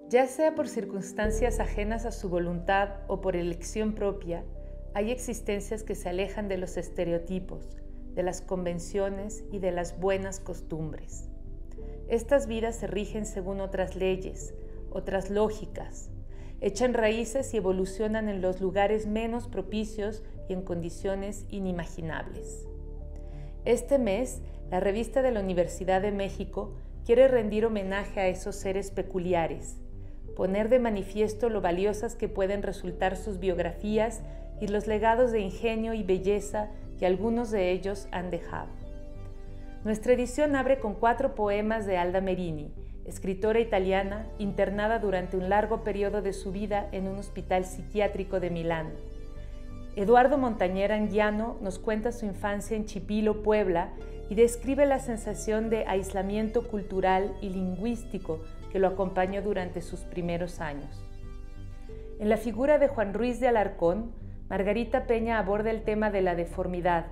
Ya sea por circunstancias ajenas a su voluntad o por elección propia, hay existencias que se alejan de los estereotipos, de las convenciones y de las buenas costumbres. Estas vidas se rigen según otras leyes, otras lógicas, echan raíces y evolucionan en los lugares menos propicios y en condiciones inimaginables. Este mes, la revista de la Universidad de México quiere rendir homenaje a esos seres peculiares, poner de manifiesto lo valiosas que pueden resultar sus biografías y los legados de ingenio y belleza que algunos de ellos han dejado. Nuestra edición abre con 4 poemas de Alda Merini, escritora italiana internada durante un largo periodo de su vida en un hospital psiquiátrico de Milán. Eduardo Montañera Anguiano nos cuenta su infancia en Chipilo, Puebla, y describe la sensación de aislamiento cultural y lingüístico que lo acompañó durante sus primeros años. En la figura de Juan Ruiz de Alarcón, Margarita Peña aborda el tema de la deformidad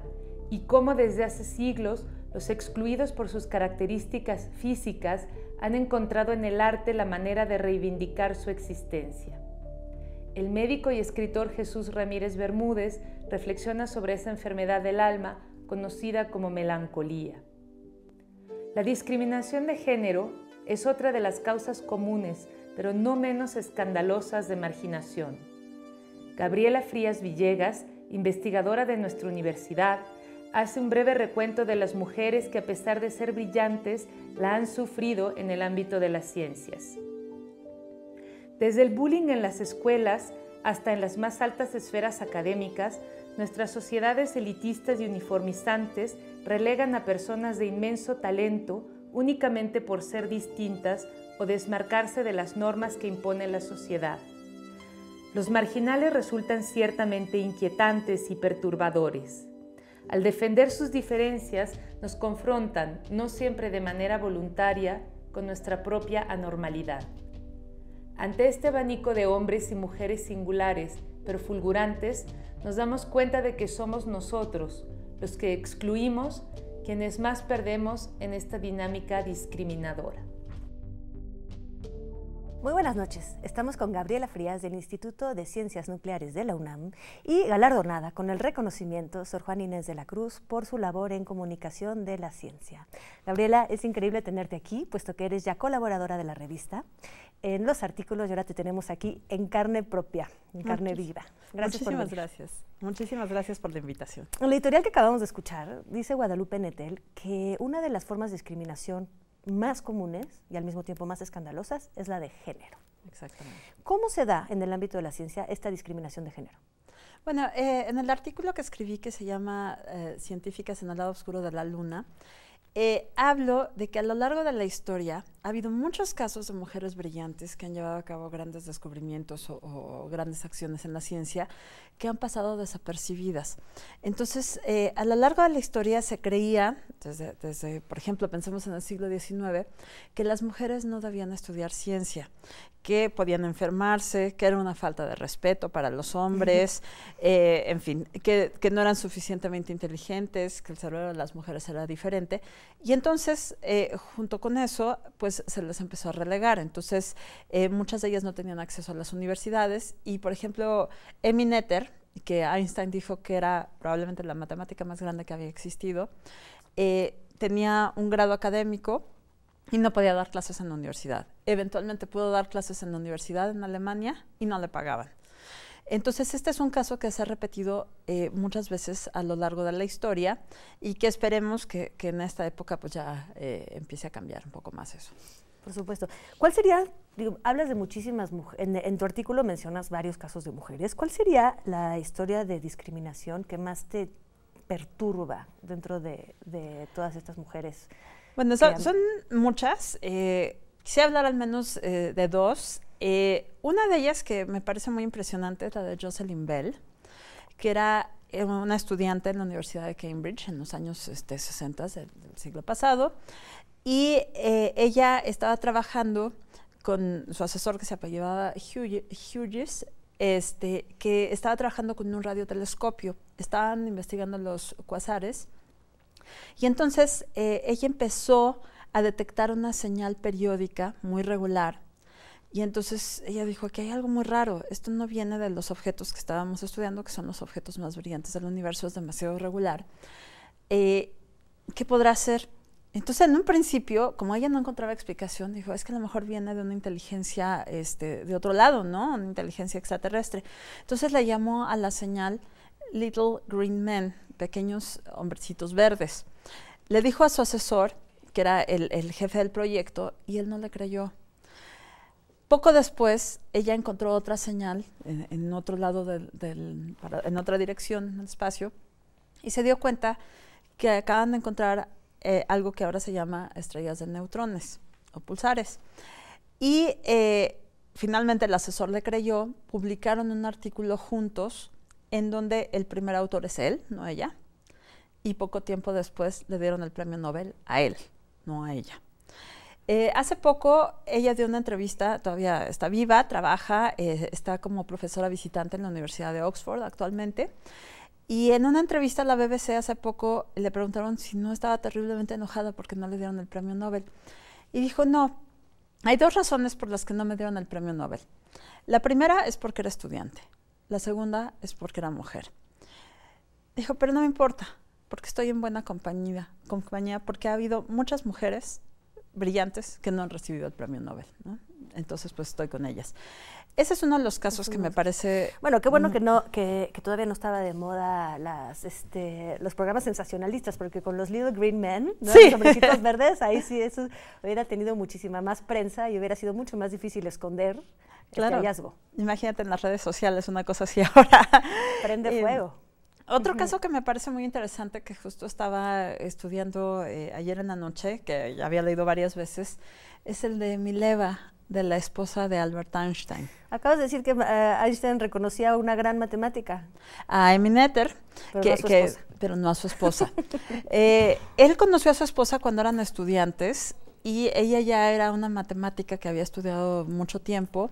y cómo desde hace siglos los excluidos por sus características físicas han encontrado en el arte la manera de reivindicar su existencia. El médico y escritor Jesús Ramírez Bermúdez reflexiona sobre esa enfermedad del alma conocida como melancolía. La discriminación de género es otra de las causas comunes, pero no menos escandalosas de marginación. Gabriela Frías Villegas, investigadora de nuestra universidad, hace un breve recuento de las mujeres que, a pesar de ser brillantes, la han sufrido en el ámbito de las ciencias. Desde el bullying en las escuelas hasta en las más altas esferas académicas, nuestras sociedades elitistas y uniformizantes relegan a personas de inmenso talento únicamente por ser distintas o desmarcarse de las normas que impone la sociedad. Los marginales resultan ciertamente inquietantes y perturbadores. Al defender sus diferencias, nos confrontan, no siempre de manera voluntaria, con nuestra propia anormalidad. Ante este abanico de hombres y mujeres singulares, pero fulgurantes, nos damos cuenta de que somos nosotros, los que excluimos, quienes más perdemos en esta dinámica discriminadora. Muy buenas noches. Estamos con Gabriela Frías del Instituto de Ciencias Nucleares de la UNAM y galardonada con el reconocimiento Sor Juana Inés de la Cruz por su labor en comunicación de la ciencia. Gabriela, es increíble tenerte aquí, puesto que eres ya colaboradora de la revista en los artículos y ahora te tenemos aquí en carne propia, en carne viva. Muchísimas gracias. Muchísimas gracias por la invitación. En la editorial que acabamos de escuchar, dice Guadalupe Nettel que una de las formas de discriminación más comunes y al mismo tiempo más escandalosas es la de género. Exactamente. ¿Cómo se da en el ámbito de la ciencia esta discriminación de género? Bueno, en el artículo que escribí que se llama Científicas en el lado oscuro de la luna, hablo de que a lo largo de la historia ha habido muchos casos de mujeres brillantes que han llevado a cabo grandes descubrimientos o grandes acciones en la ciencia que han pasado desapercibidas. Entonces, a lo largo de la historia se creía, desde por ejemplo, pensemos en el siglo XIX, que las mujeres no debían estudiar ciencia, que podían enfermarse, que era una falta de respeto para los hombres, en fin, que no eran suficientemente inteligentes, que el cerebro de las mujeres era diferente. Y entonces, junto con eso, pues se les empezó a relegar. Entonces, muchas de ellas no tenían acceso a las universidades y, por ejemplo, Emmy Noether, que Einstein dijo que era probablemente la matemática más grande que había existido, tenía un grado académico y no podía dar clases en la universidad. Eventualmente pudo dar clases en la universidad en Alemania y no le pagaban. Entonces, este es un caso que se ha repetido muchas veces a lo largo de la historia y que esperemos que en esta época pues ya empiece a cambiar un poco más eso. Por supuesto. ¿Cuál sería, digo, hablas de muchísimas mujeres, en tu artículo mencionas varios casos de mujeres, ¿cuál sería la historia de discriminación que más te perturba dentro de todas estas mujeres? Bueno, son muchas. Quisiera hablar al menos de dos. Una de ellas que me parece muy impresionante es la de Jocelyn Bell, que era una estudiante en la Universidad de Cambridge en los años 60 del siglo pasado, y ella estaba trabajando con su asesor que se apellidaba Hughes, que estaba trabajando con un radiotelescopio. Estaban investigando los cuasares y entonces ella empezó a detectar una señal periódica muy regular Y entonces ella dijo que hay algo muy raro, esto no viene de los objetos que estábamos estudiando, que son los objetos más brillantes del universo, es demasiado irregular. ¿Qué podrá ser? Entonces, en un principio, como ella no encontraba explicación, dijo, es que a lo mejor viene de una inteligencia de otro lado, ¿no? Una inteligencia extraterrestre. Entonces le llamó a la señal Little Green Men, pequeños hombrecitos verdes. Le dijo a su asesor, que era el jefe del proyecto, y él no le creyó. Poco después, ella encontró otra señal en otro lado, en otra dirección, en el espacio, y se dio cuenta que acaban de encontrar algo que ahora se llama estrellas de neutrones o pulsares. Y finalmente el asesor le creyó, publicaron un artículo juntos en donde el primer autor es él, no ella, y poco tiempo después le dieron el premio Nobel a él, no a ella. Hace poco ella dio una entrevista, todavía está viva, trabaja, está como profesora visitante en la Universidad de Oxford actualmente, y en una entrevista a la BBC hace poco le preguntaron si no estaba terriblemente enojada porque no le dieron el premio Nobel. Y dijo, no, hay dos razones por las que no me dieron el premio Nobel. La primera es porque era estudiante, la segunda es porque era mujer. Dijo, pero no me importa, porque estoy en buena compañía, porque ha habido muchas mujeres brillantes que no han recibido el premio Nobel, ¿no? Entonces, pues estoy con ellas. Ese es uno de los casos que me parece... Bueno, qué bueno que todavía no estaba de moda los programas sensacionalistas, porque con los Little Green Men, ¿no? Sí. Los hombrecitos verdes, ahí sí eso hubiera tenido muchísima más prensa y hubiera sido mucho más difícil esconder claro. este hallazgo. Imagínate en las redes sociales una cosa así ahora. Prende fuego. Otro caso que me parece muy interesante, que justo estaba estudiando ayer en la noche, que ya había leído varias veces, es el de Mileva, de la esposa de Albert Einstein. Acabas de decir que Einstein reconocía una gran matemática. A Emmy Noether, pero no a su esposa. Él conoció a su esposa cuando eran estudiantes y ella ya era una matemática que había estudiado mucho tiempo,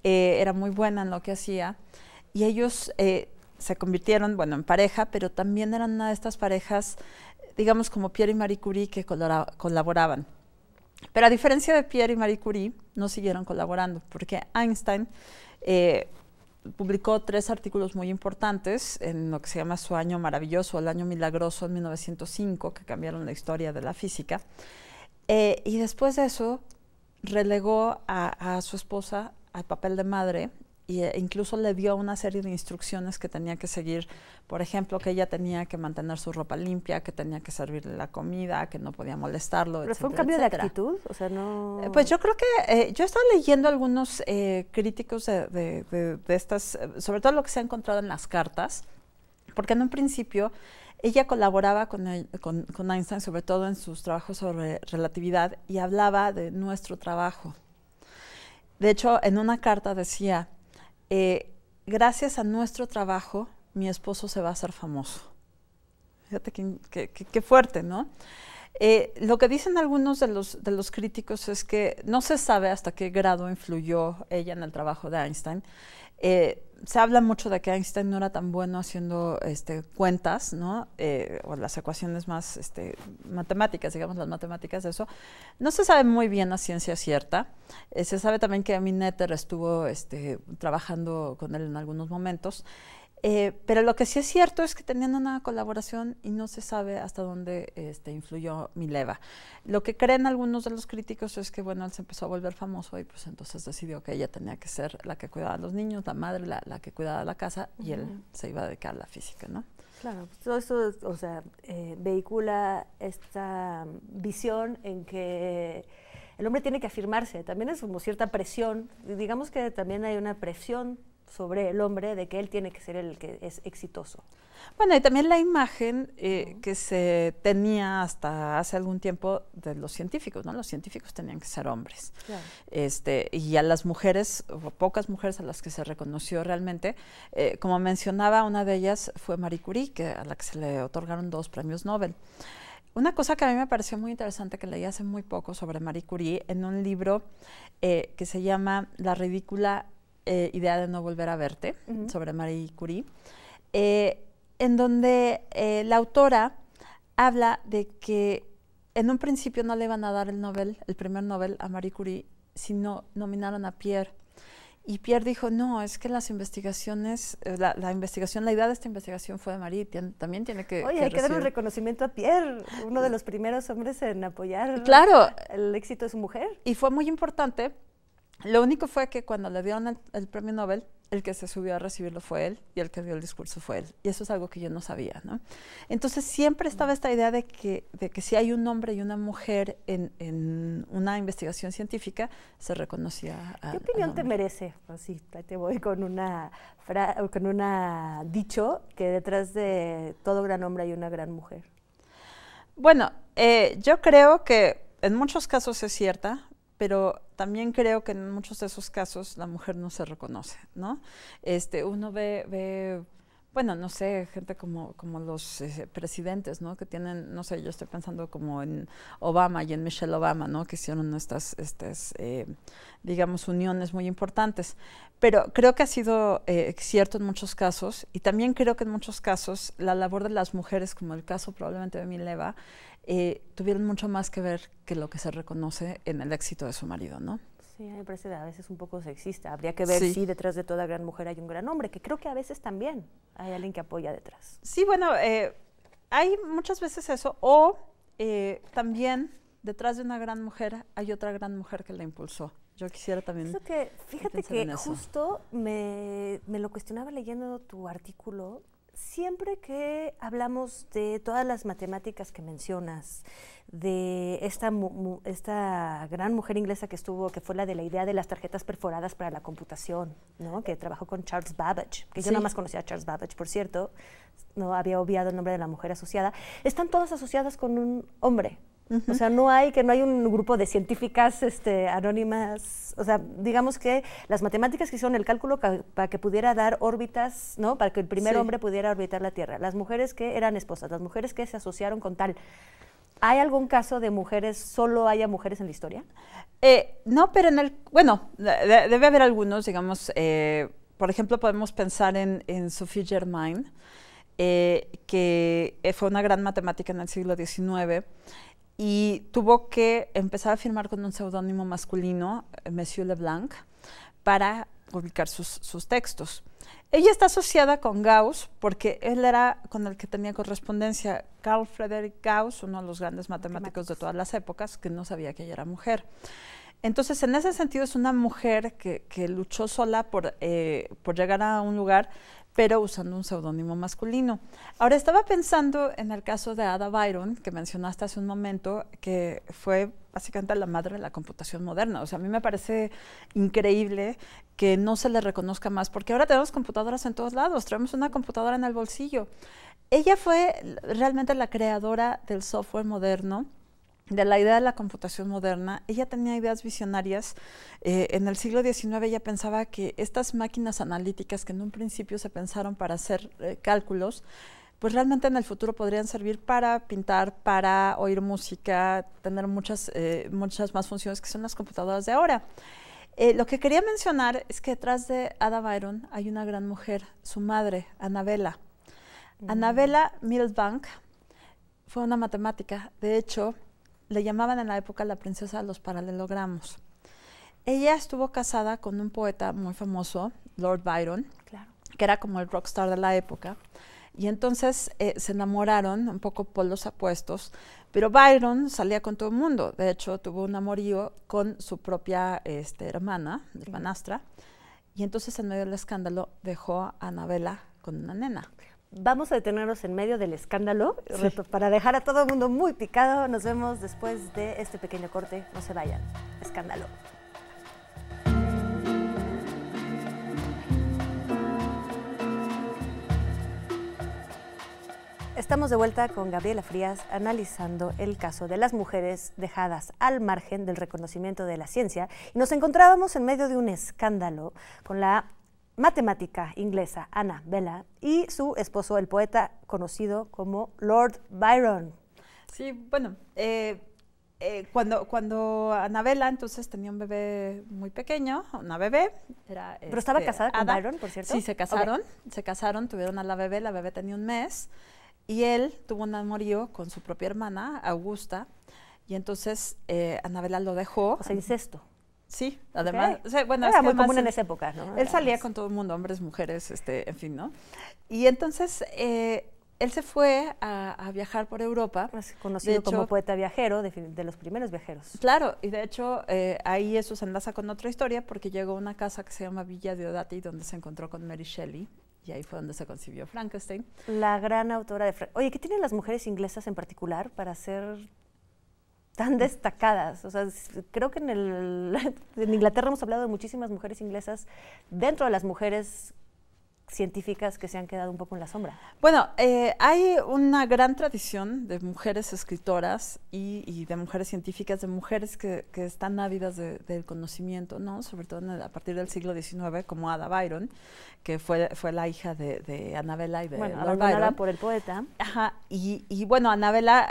era muy buena en lo que hacía y ellos se convirtieron, bueno, en pareja, pero también eran una de estas parejas, digamos, como Pierre y Marie Curie, que colaboraban. Pero a diferencia de Pierre y Marie Curie, no siguieron colaborando, porque Einstein publicó 3 artículos muy importantes en lo que se llama su año maravilloso, el año milagroso en 1905, que cambiaron la historia de la física. Y después de eso, relegó a su esposa al papel de madre, e incluso le dio una serie de instrucciones que tenía que seguir, por ejemplo, que ella tenía que mantener su ropa limpia, que tenía que servirle la comida, que no podía molestarlo, ¿Pero etcétera, fue un cambio etcétera. de actitud? O sea, no... Pues yo creo que, yo estaba leyendo algunos críticos de estas, sobre todo lo que se ha encontrado en las cartas, porque en un principio ella colaboraba con Einstein, sobre todo en sus trabajos sobre relatividad, y hablaba de nuestro trabajo. De hecho, en una carta decía, gracias a nuestro trabajo, mi esposo se va a hacer famoso. Fíjate qué fuerte, ¿no? Lo que dicen algunos de los críticos es que no se sabe hasta qué grado influyó ella en el trabajo de Einstein. Se habla mucho de que Einstein no era tan bueno haciendo cuentas, ¿no? O las ecuaciones más matemáticas, digamos, las matemáticas de eso. No se sabe muy bien a ciencia cierta. Se sabe también que Emmy Noether estuvo trabajando con él en algunos momentos. Pero lo que sí es cierto es que tenían una colaboración y no se sabe hasta dónde influyó Mileva. Lo que creen algunos de los críticos es que, bueno, él se empezó a volver famoso y pues entonces decidió que ella tenía que ser la que cuidaba a los niños, la madre, la que cuidaba la casa, y él se iba a dedicar a la física, ¿no? Claro, pues todo esto, o sea, vehicula esta visión en que el hombre tiene que afirmarse. También es como cierta presión, digamos que también hay una presión sobre el hombre de que él tiene que ser el que es exitoso. Bueno, y también la imagen que se tenía hasta hace algún tiempo de los científicos, ¿no? Los científicos tenían que ser hombres. Claro. Y a las mujeres, o pocas mujeres a las que se reconoció realmente, como mencionaba, una de ellas fue Marie Curie, a la que se le otorgaron 2 premios Nobel. Una cosa que a mí me pareció muy interesante, que leí hace muy poco sobre Marie Curie, en un libro que se llama La ridícula idea de no volver a verte, sobre Marie Curie, en donde la autora habla de que en un principio no le iban a dar el primer Nobel a Marie Curie, si no nominaron a Pierre. Y Pierre dijo, no, es que las investigaciones, la investigación, la idea de esta investigación fue de Marie, también tiene que Oye, hay que dar un reconocimiento a Pierre, uno de los primeros hombres en apoyar el éxito de su mujer. Y fue muy importante. Lo único fue que cuando le dieron el premio Nobel, el que se subió a recibirlo fue él y el que dio el discurso fue él. Y eso es algo que yo no sabía, ¿no? Entonces siempre estaba esta idea de que si hay un hombre y una mujer en una investigación científica, se reconocía a... ¿Qué opinión te merece? Así, te voy con una dicho que detrás de todo gran hombre hay una gran mujer. Bueno, yo creo que en muchos casos es cierta, pero también creo que en muchos de esos casos la mujer no se reconoce, ¿no? Uno ve, bueno, no sé, gente como los presidentes, ¿no? Que tienen, no sé, yo estoy pensando como en Obama y en Michelle Obama, ¿no? Que hicieron estas digamos, uniones muy importantes. Pero creo que ha sido cierto en muchos casos, y también creo que en muchos casos la labor de las mujeres, como el caso probablemente de Mileva, tuvieron mucho más que ver que lo que se reconoce en el éxito de su marido, ¿no? Sí, a mí me parece a veces un poco sexista. Habría que ver si detrás de toda gran mujer hay un gran hombre, que creo que a veces también hay alguien que apoya detrás. Sí, bueno, hay muchas veces eso, o también detrás de una gran mujer hay otra gran mujer que la impulsó. Yo quisiera también... Eso que, fíjate que justo me lo cuestionaba leyendo tu artículo. Siempre que hablamos de todas las matemáticas que mencionas, de esta gran mujer inglesa que fue la de la idea de las tarjetas perforadas para la computación, ¿no? Que trabajó con Charles Babbage, que yo nada más conocía a Charles Babbage, por cierto, no había obviado el nombre de la mujer asociada, están todas asociadas con un hombre. O sea, no hay un grupo de científicas anónimas. O sea, digamos que las matemáticas que hicieron el cálculo para que pudiera dar órbitas, ¿no? Para que el primer hombre pudiera orbitar la Tierra. Las mujeres que eran esposas, las mujeres que se asociaron con tal. ¿Hay algún caso de mujeres, solo haya mujeres en la historia? No, pero bueno, debe haber algunos, digamos, por ejemplo, podemos pensar en Sophie Germain, que fue una gran matemática en el siglo XIX, y tuvo que empezar a firmar con un seudónimo masculino, Monsieur Leblanc, para publicar sus textos. Ella está asociada con Gauss porque él era con el que tenía correspondencia. Carl Friedrich Gauss, uno de los grandes matemáticos de todas las épocas, que no sabía que ella era mujer. Entonces, en ese sentido, es una mujer que luchó sola por llegar a un lugar, pero usando un seudónimo masculino. Ahora, estaba pensando en el caso de Ada Byron, que mencionaste hace un momento, que fue básicamente la madre de la computación moderna. O sea, a mí me parece increíble que no se le reconozca más, porque ahora tenemos computadoras en todos lados, traemos una computadora en el bolsillo. Ella fue realmente la creadora del software moderno, de la idea de la computación moderna. Ella tenía ideas visionarias. En el siglo XIX ella pensaba que estas máquinas analíticas que en un principio se pensaron para hacer cálculos, pues realmente en el futuro podrían servir para pintar, para oír música, tener muchas más funciones que son las computadoras de ahora. Lo que quería mencionar es que detrás de Ada Byron hay una gran mujer, su madre, Annabella. Annabella Milbank fue una matemática. De hecho, le llamaban en la época la princesa de los paralelogramos. Ella estuvo casada con un poeta muy famoso, Lord Byron, que era como el rockstar de la época, y entonces se enamoraron, un poco polos opuestos, pero Byron salía con todo el mundo. De hecho, tuvo un amorío con su propia hermana, hermanastra, y entonces en medio del escándalo dejó a Annabella con una nena. Vamos a detenernos en medio del escándalo para dejar a todo el mundo muy picado. Nos vemos después de este pequeño corte. No se vayan. Escándalo. Estamos de vuelta con Gabriela Frías analizando el caso de las mujeres dejadas al margen del reconocimiento de la ciencia. Y nos encontrábamos en medio de un escándalo con la matemática inglesa Annabella y su esposo, el poeta conocido como Lord Byron. Sí, bueno, cuando Annabella entonces tenía un bebé muy pequeño, una bebé, era ¿Pero estaba casada con Ada. Byron, por cierto? Sí, se casaron, tuvieron a la bebé tenía un mes, y él tuvo un amorío con su propia hermana, Augusta, y entonces Annabella lo dejó. O sea, incesto. Sí, además, Okay. o sea, bueno, Era es que muy además común en esa época, ¿no? él salía con todo el mundo, hombres, mujeres, en fin, ¿no? Y entonces él se fue a viajar por Europa. Es conocido De hecho, como poeta viajero, de los primeros viajeros. Claro, y de hecho ahí eso se enlaza con otra historia porque llegó a una casa que se llama Villa Diodati donde se encontró con Mary Shelley y ahí fue donde se concibió Frankenstein. La gran autora de Oye, ¿qué tienen las mujeres inglesas en particular para ser tan destacadas? O sea, creo que en Inglaterra hemos hablado de muchísimas mujeres inglesas dentro de las mujeres científicas que se han quedado un poco en la sombra. Bueno, hay una gran tradición de mujeres escritoras y de mujeres científicas, de mujeres que están ávidas del conocimiento, ¿no? Sobre todo a partir del siglo XIX, como Ada Byron, que fue la hija de Annabella y de Lord Byron. Por el poeta. Ajá, y bueno, Annabella,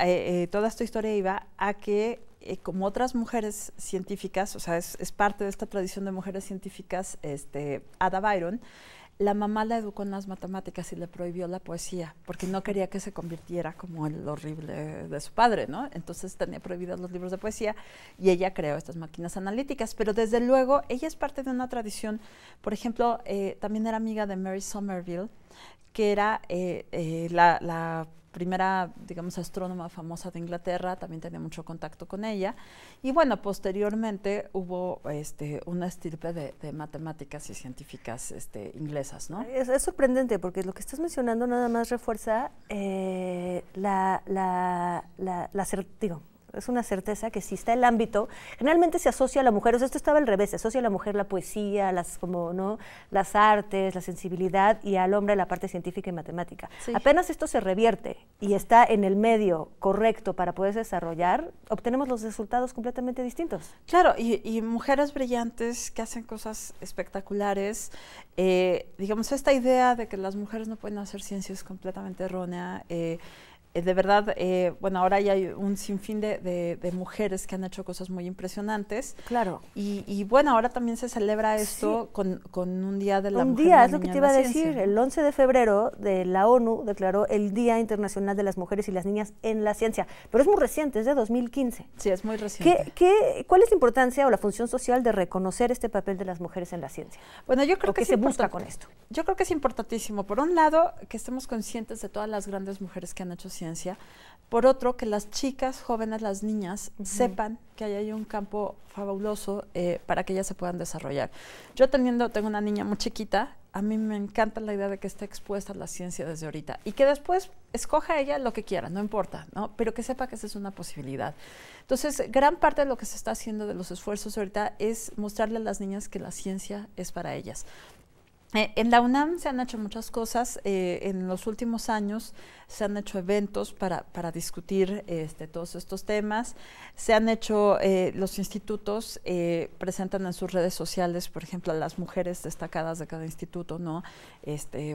toda esta historia iba a que como otras mujeres científicas, o sea, es parte de esta tradición de mujeres científicas, Ada Byron, la mamá la educó en las matemáticas y le prohibió la poesía, porque no quería que se convirtiera como el horrible de su padre, ¿no? Entonces tenía prohibidos los libros de poesía y ella creó estas máquinas analíticas, pero desde luego ella es parte de una tradición, por ejemplo, también era amiga de Mary Somerville, que era la primera, digamos, astrónoma famosa de Inglaterra, también tenía mucho contacto con ella. Y bueno, posteriormente hubo una estirpe de matemáticas y científicas inglesas, ¿no? Es sorprendente porque lo que estás mencionando nada más refuerza es una certeza que si está el ámbito, generalmente se asocia a la mujer, o sea, esto estaba al revés, se asocia a la mujer la poesía, las artes, la sensibilidad, y al hombre la parte científica y matemática. Sí. Apenas esto se revierte y está en el medio correcto para poderse desarrollar, obtenemos los resultados completamente distintos. Claro, y mujeres brillantes que hacen cosas espectaculares, digamos, esta idea de que las mujeres no pueden hacer ciencia es completamente errónea. De verdad, bueno, ahora ya hay un sinfín de mujeres que han hecho cosas muy impresionantes. Claro. Y bueno, ahora también se celebra esto sí. con un día de la mujer. Un día, es lo que te iba a decir. El 11 de febrero de la ONU declaró el Día Internacional de las Mujeres y las Niñas en la Ciencia. Pero es muy reciente, es de 2015. Sí, es muy reciente. ¿Cuál es la importancia o la función social de reconocer este papel de las mujeres en la ciencia? Bueno, yo creo que se busca con esto. Yo creo que es importantísimo. Por un lado, que estemos conscientes de todas las grandes mujeres que han hecho ciencia. Por otro, que las chicas jóvenes, las niñas, sepan que hay un campo fabuloso para que ellas se puedan desarrollar. Yo tengo una niña muy chiquita, a mí me encanta la idea de que esté expuesta a la ciencia desde ahorita y que después escoja ella lo que quiera, no importa, ¿no? Pero que sepa que esa es una posibilidad. Entonces, gran parte de lo que se está haciendo de los esfuerzos ahorita es mostrarle a las niñas que la ciencia es para ellas. En la UNAM se han hecho muchas cosas, en los últimos años se han hecho eventos para discutir todos estos temas, se han hecho, los institutos presentan en sus redes sociales, por ejemplo, a las mujeres destacadas de cada instituto, ¿no?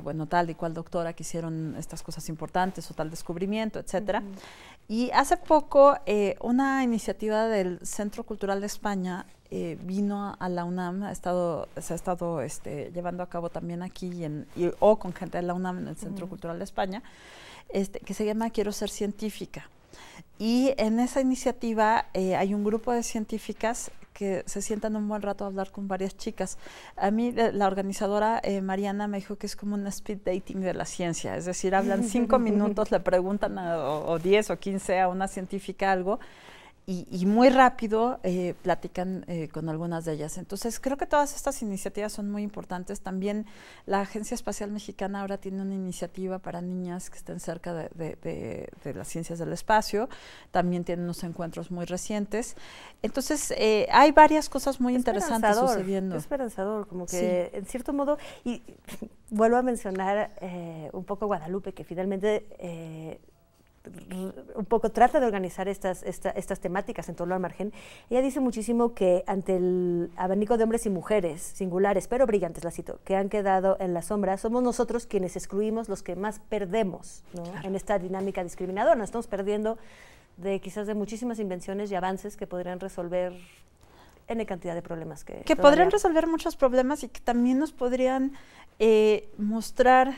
Bueno, tal y cual doctora que hicieron estas cosas importantes o tal descubrimiento, etcétera. Y hace poco una iniciativa del Centro Cultural de España vino a la UNAM, se ha estado llevando a cabo también aquí o con gente de la UNAM en el Centro Cultural de España, que se llama Quiero ser científica. Y en esa iniciativa hay un grupo de científicas que se sientan un buen rato a hablar con varias chicas. A mí la organizadora Mariana me dijo que es como un speed dating de la ciencia, es decir, hablan 5 minutos, le preguntan o 10 o 15 a una científica algo, y muy rápido platican con algunas de ellas. Entonces, creo que todas estas iniciativas son muy importantes. También la Agencia Espacial Mexicana ahora tiene una iniciativa para niñas que estén cerca de las ciencias del espacio. También tienen unos encuentros muy recientes. Entonces, hay varias cosas muy interesantes sucediendo. Es esperanzador, como que en cierto modo, y vuelvo a mencionar un poco Guadalupe, que finalmente un poco trata de organizar estas temáticas en torno al margen. Ella dice muchísimo que ante el abanico de hombres y mujeres singulares, pero brillantes, la cito, que han quedado en la sombra, somos nosotros quienes excluimos los que más perdemos, ¿no? Claro. En esta dinámica discriminadora. Nos estamos perdiendo quizás de muchísimas invenciones y avances que podrían resolver N cantidad de problemas que podrían resolver muchos problemas y que también nos podrían mostrar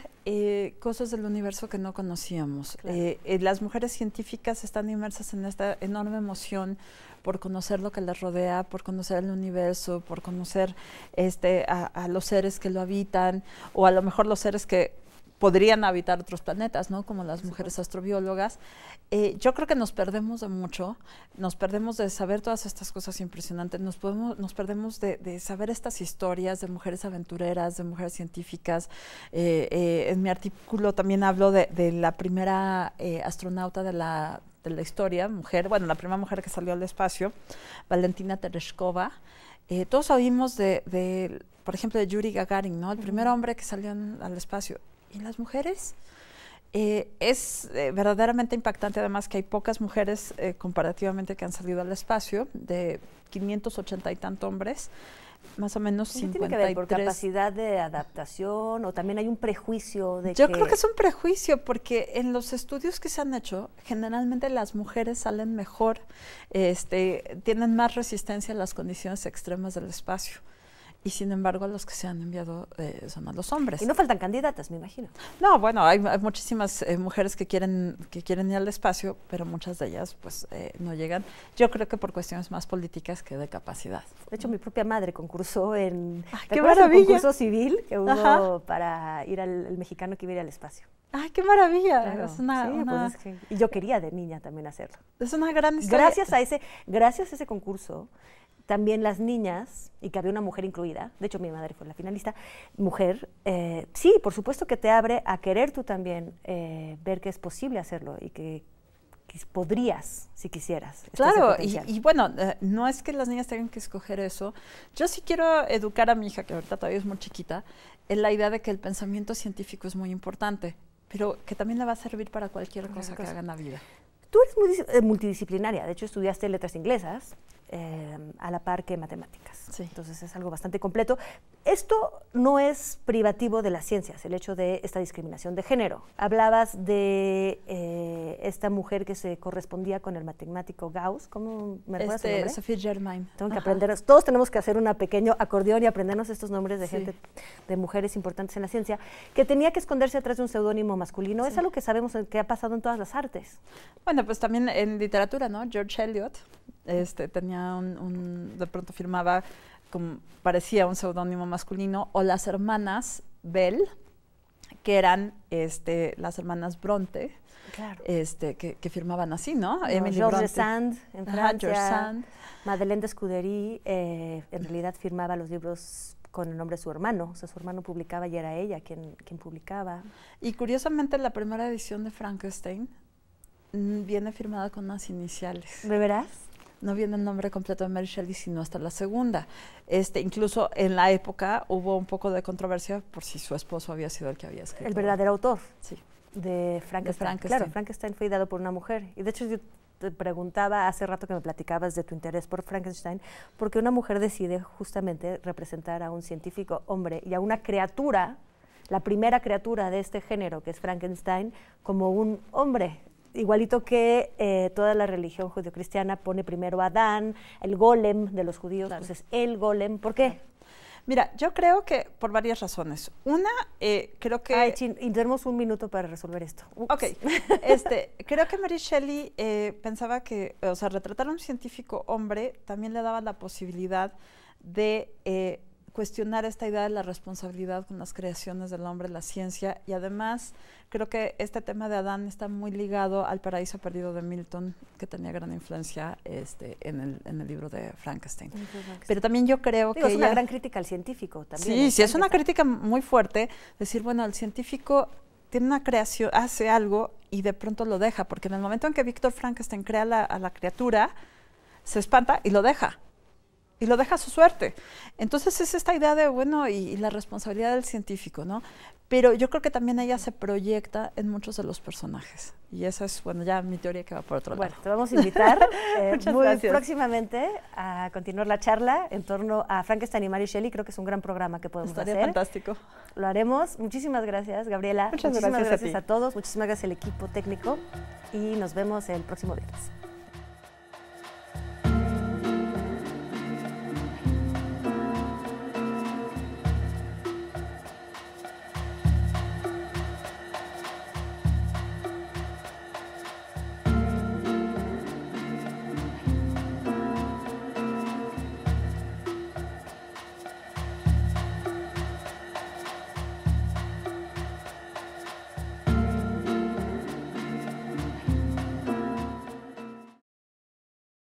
cosas del universo que no conocíamos. Claro. Las mujeres científicas están inmersas en esta enorme emoción por conocer lo que les rodea, por conocer el universo, por conocer a los seres que lo habitan, o a lo mejor los seres que podrían habitar otros planetas, ¿no? Como las mujeres astrobiólogas. Yo creo que nos perdemos de mucho, nos perdemos de saber todas estas cosas impresionantes, nos perdemos de saber estas historias de mujeres aventureras, de mujeres científicas. En mi artículo también hablo de la primera astronauta de la historia, mujer, bueno, la primera mujer que salió al espacio, Valentina Tereshkova. Todos oímos por ejemplo, de Yuri Gagarin, ¿no? El primer hombre que salió al espacio. ¿Y las mujeres? Es verdaderamente impactante, además, que hay pocas mujeres comparativamente que han salido al espacio, de 580 y tantos hombres, más o menos 53. ¿Tiene que ver por capacidad de adaptación o también hay un prejuicio de Yo creo que es un prejuicio, porque en los estudios que se han hecho, generalmente las mujeres salen mejor, tienen más resistencia a las condiciones extremas del espacio. Y sin embargo, los que se han enviado son a los hombres. Y no faltan candidatas, me imagino. No, bueno, hay muchísimas mujeres que quieren ir al espacio, pero muchas de ellas pues no llegan. Yo creo que por cuestiones más políticas que de capacidad. De hecho, mi propia madre concursó en ¡qué maravilla! El concurso civil que hubo Ajá. para ir el mexicano que iba a ir al espacio. ¡Ay, qué maravilla! Claro. Es una, sí, una, pues es que, y yo quería de niña también hacerlo. es una gran historia. Gracias a ese concurso, también las niñas, y que había una mujer incluida, de hecho mi madre fue la finalista, mujer, sí, por supuesto que te abre a querer tú también ver que es posible hacerlo y que podrías, si quisieras. Claro, y bueno, no es que las niñas tengan que escoger eso. Yo sí quiero educar a mi hija, que ahorita todavía es muy chiquita, en la idea de que el pensamiento científico es muy importante, pero que también le va a servir para cualquier cosa que haga en la vida. Tú eres muy multidisciplinaria, de hecho estudiaste letras inglesas, a la par que matemáticas. Sí. Entonces es algo bastante completo. Esto no es privativo de las ciencias, el hecho de esta discriminación de género. Hablabas de esta mujer que se correspondía con el matemático Gauss. ¿Cómo me recuerdas su nombre? Sophie Germain. Tengo que aprender. Todos tenemos que hacer un pequeño acordeón y aprendernos estos nombres de gente, de mujeres importantes en la ciencia, que tenía que esconderse atrás de un seudónimo masculino. Es algo que sabemos que ha pasado en todas las artes. Bueno, pues también en literatura, ¿no? George Eliot tenía de pronto firmaba como parecía un seudónimo masculino, o las hermanas Bell, que eran las hermanas Bronte, claro. Que firmaban así, ¿no? George Sand en Francia, George Sand. Madeleine de Scudéry en realidad firmaba los libros con el nombre de su hermano, o sea, su hermano publicaba y era ella quien publicaba. Y curiosamente la primera edición de Frankenstein viene firmada con unas iniciales. ¿De veras? No viene el nombre completo de Mary Shelley, sino hasta la segunda. Incluso en la época hubo un poco de controversia por si su esposo había sido el que había escrito. El verdadero autor. Sí. De Frankenstein. Claro, Frankenstein fue ideado por una mujer. Y de hecho yo te preguntaba hace rato que me platicabas de tu interés por Frankenstein, porque una mujer decide justamente representar a un científico hombre y a una criatura, la primera criatura de este género, que es Frankenstein, como un hombre. Igualito que toda la religión judeocristiana pone primero a Adán, el golem de los judíos, claro. Entonces el golem, ¿por qué? Mira, yo creo que por varias razones. Una, creo que... Ay, y tenemos un minuto para resolver esto. Ups. Ok, creo que Mary Shelley pensaba que, o sea, retratar a un científico hombre también le daba la posibilidad de cuestionar esta idea de la responsabilidad con las creaciones del hombre, la ciencia, y además creo que este tema de Adán está muy ligado al Paraíso Perdido de Milton, que tenía gran influencia en el libro de Frankenstein. Pero también yo creo que es una gran crítica al científico también. Sí, sí, es una crítica muy fuerte, decir, bueno, el científico tiene una creación, hace algo y de pronto lo deja, porque en el momento en que Víctor Frankenstein crea a la criatura, se espanta y lo deja. Y lo deja a su suerte. Entonces es esta idea de, bueno, y la responsabilidad del científico, ¿no? Pero yo creo que también ella se proyecta en muchos de los personajes. Y esa es, bueno, ya mi teoría que va por otro lado. Bueno, te vamos a invitar muy gracias. Próximamente a continuar la charla en torno a Frankenstein y Mary Shelley. Creo que es un gran programa que podemos hacer. Estaría fantástico. Lo haremos. Muchísimas gracias, Gabriela. Muchísimas gracias a todos. Muchísimas gracias al equipo técnico. Y nos vemos el próximo viernes.